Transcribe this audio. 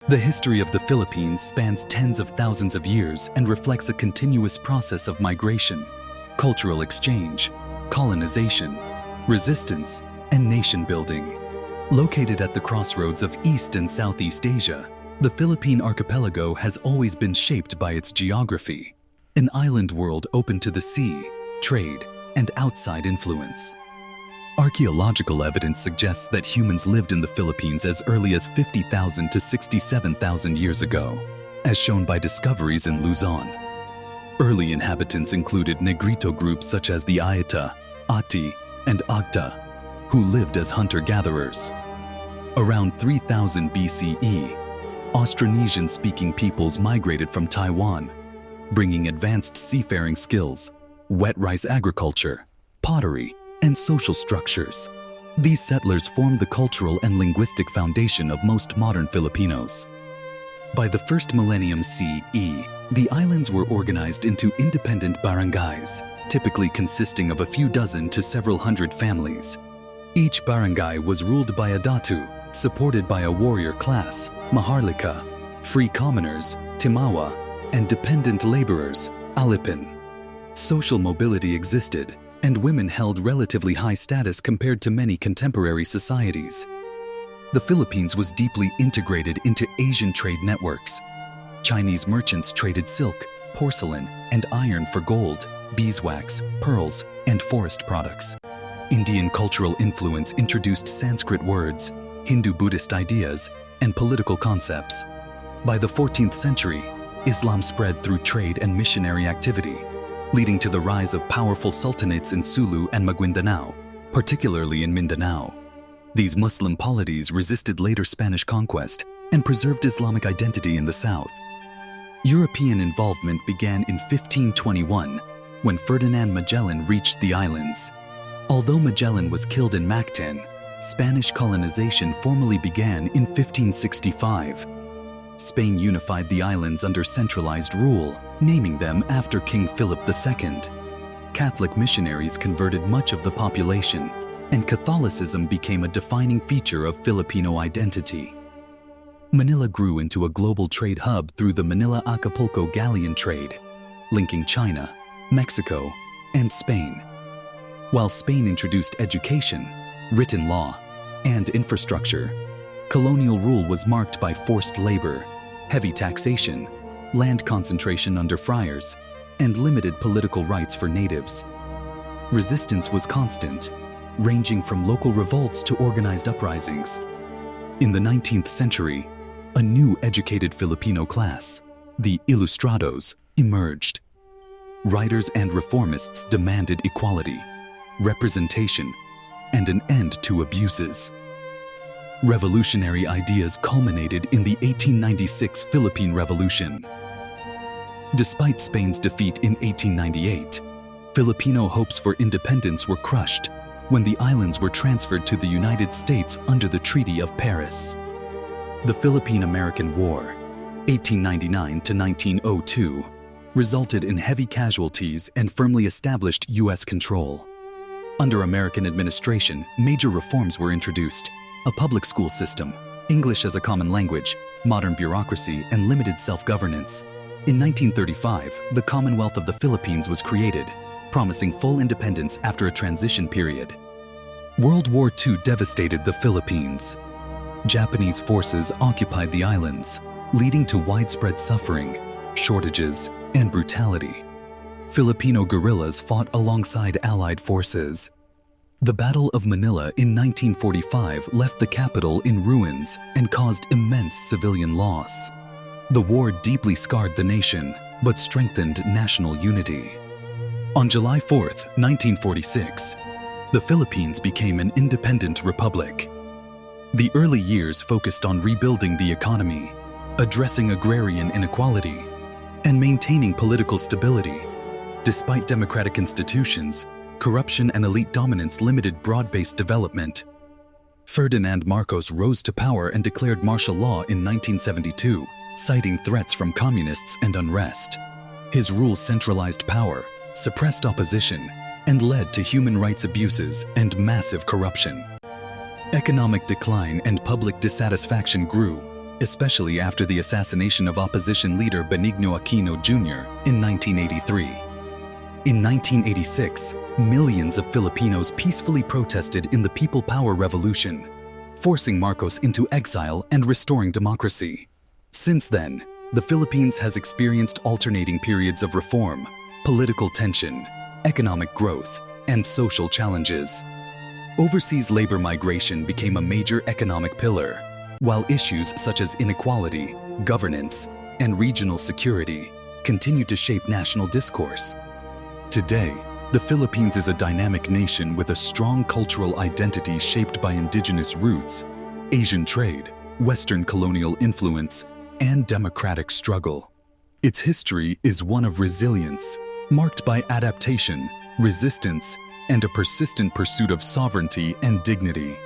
The history of the Philippines spans tens of thousands of years and reflects a continuous process of migration, cultural exchange, colonization, resistance, and nation building. Located at the crossroads of East and Southeast Asia, the Philippine archipelago has always been shaped by its geography, an island world open to the sea, trade, and outside influence. Archaeological evidence suggests that humans lived in the Philippines as early as 50,000 to 67,000 years ago, as shown by discoveries in Luzon. Early inhabitants included Negrito groups such as the Aita, Ati, and Agta, who lived as hunter-gatherers. Around 3000 BCE, Austronesian-speaking peoples migrated from Taiwan, bringing advanced seafaring skills, wet rice agriculture, pottery, and social structures. These settlers formed the cultural and linguistic foundation of most modern Filipinos. By the first millennium CE, the islands were organized into independent barangays, typically consisting of a few dozen to several hundred families. Each barangay was ruled by a datu, supported by a warrior class, maharlika, free commoners, timawa, and dependent laborers, alipin. Social mobility existed, and women held relatively high status compared to many contemporary societies. The Philippines was deeply integrated into Asian trade networks. Chinese merchants traded silk, porcelain, and iron for gold, beeswax, pearls, and forest products. Indian cultural influence introduced Sanskrit words, Hindu-Buddhist ideas, and political concepts. By the 14th century, Islam spread through trade and missionary activity, leading to the rise of powerful sultanates in Sulu and Maguindanao, particularly in Mindanao. These Muslim polities resisted later Spanish conquest and preserved Islamic identity in the south. European involvement began in 1521, when Ferdinand Magellan reached the islands. Although Magellan was killed in Mactan, Spanish colonization formally began in 1565. Spain unified the islands under centralized rule, naming them after King Philip II. Catholic missionaries converted much of the population, and Catholicism became a defining feature of Filipino identity. Manila grew into a global trade hub through the Manila-Acapulco galleon trade, linking China, Mexico, and Spain. While Spain introduced education, written law, and infrastructure, colonial rule was marked by forced labor, heavy taxation, land concentration under friars, and limited political rights for natives. Resistance was constant, ranging from local revolts to organized uprisings. In the 19th century, a new educated Filipino class, the Ilustrados, emerged. Writers and reformists demanded equality, representation, and an end to abuses. Revolutionary ideas culminated in the 1896 Philippine Revolution. Despite Spain's defeat in 1898, Filipino hopes for independence were crushed when the islands were transferred to the United States under the Treaty of Paris. The Philippine-American War, 1899 to 1902, resulted in heavy casualties and firmly established U.S. control. Under American administration, major reforms were introduced: a public school system, English as a common language, modern bureaucracy, and limited self-governance. In 1935, the Commonwealth of the Philippines was created, promising full independence after a transition period. World War II devastated the Philippines. Japanese forces occupied the islands, leading to widespread suffering, shortages, and brutality. Filipino guerrillas fought alongside Allied forces. The Battle of Manila in 1945 left the capital in ruins and caused immense civilian loss. The war deeply scarred the nation, but strengthened national unity. On July 4, 1946, the Philippines became an independent republic. The early years focused on rebuilding the economy, addressing agrarian inequality, and maintaining political stability. Despite democratic institutions, corruption and elite dominance limited broad-based development. Ferdinand Marcos rose to power and declared martial law in 1972, citing threats from communists and unrest. His rule centralized power, suppressed opposition, and led to human rights abuses and massive corruption. Economic decline and public dissatisfaction grew, especially after the assassination of opposition leader Benigno Aquino Jr. in 1983. In 1986, millions of Filipinos peacefully protested in the People Power Revolution, forcing Marcos into exile and restoring democracy. Since then, the Philippines has experienced alternating periods of reform, political tension, economic growth, and social challenges. Overseas labor migration became a major economic pillar, while issues such as inequality, governance, and regional security continue to shape national discourse. Today, the Philippines is a dynamic nation with a strong cultural identity shaped by indigenous roots, Asian trade, Western colonial influence, and democratic struggle. Its history is one of resilience, marked by adaptation, resistance, and a persistent pursuit of sovereignty and dignity.